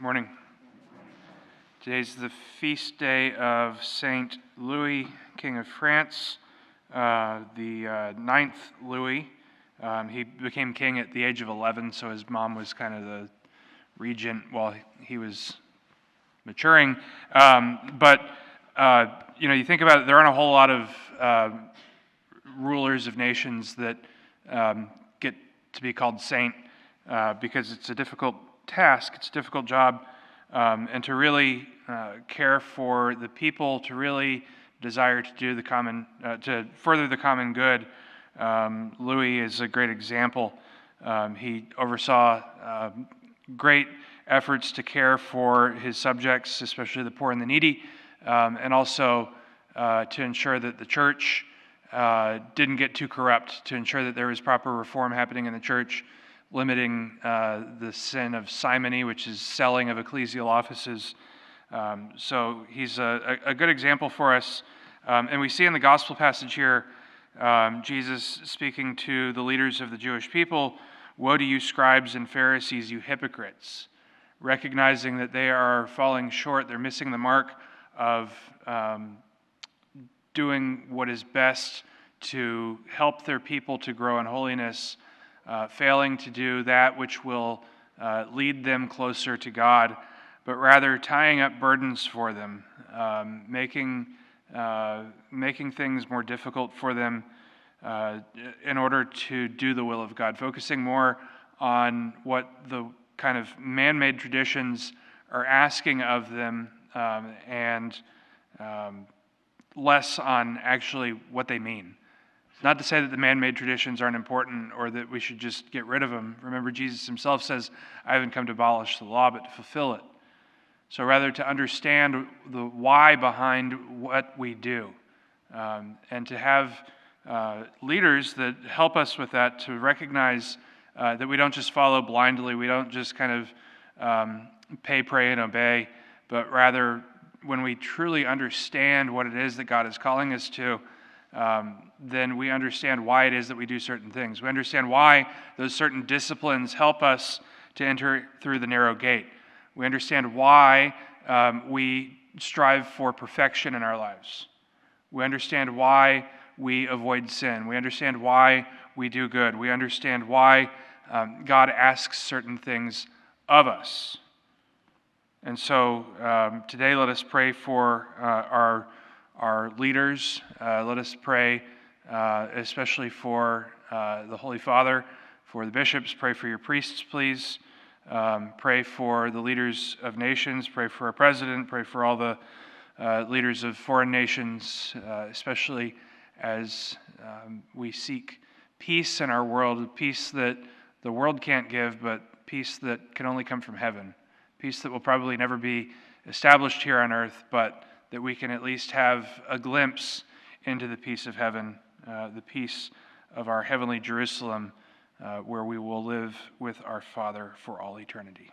Morning. Today's the feast day of Saint Louis, King of France, the ninth Louis. He became king at the age of 11, so his mom was kind of the regent while he was maturing. But you think about it, there aren't a whole lot of rulers of nations that get to be called saint because it's a difficult task, it's a difficult job, and to really care for the people, to really desire to do the common, to further the common good. Louis is a great example. He oversaw great efforts to care for his subjects, especially the poor and the needy, and also to ensure that the church didn't get too corrupt, to ensure that there was proper reform happening in the church, limiting the sin of simony, which is selling of ecclesial offices. So he's a good example for us. And we see in the gospel passage here, Jesus speaking to the leaders of the Jewish people, "Woe to you, scribes and Pharisees, you hypocrites," recognizing that they are falling short, they're missing the mark of doing what is best to help their people to grow in holiness, failing to do that which will lead them closer to God, but rather tying up burdens for them, making things more difficult for them in order to do the will of God, focusing more on what the kind of man-made traditions are asking of them and less on actually what they mean. Not to say that the man-made traditions aren't important or that we should just get rid of them. Remember, Jesus himself says, "I haven't come to abolish the law, but to fulfill it." So rather to understand the why behind what we do, and to have leaders that help us with that, to recognize that we don't just follow blindly, we don't just kind of pay, pray, and obey, but rather when we truly understand what it is that God is calling us to, then we understand why it is that we do certain things. We understand why those certain disciplines help us to enter through the narrow gate. We understand why we strive for perfection in our lives. We understand why we avoid sin. We understand why we do good. We understand why God asks certain things of us. And so today let us pray for our leaders. Let us pray especially for the Holy Father, for the bishops. Pray for your priests, please. Pray for the leaders of nations. Pray for our president. Pray for all the leaders of foreign nations, especially as we seek peace in our world, peace that the world can't give, but peace that can only come from heaven, peace that will probably never be established here on earth, but that we can at least have a glimpse into the peace of heaven, the peace of our heavenly Jerusalem, where we will live with our Father for all eternity.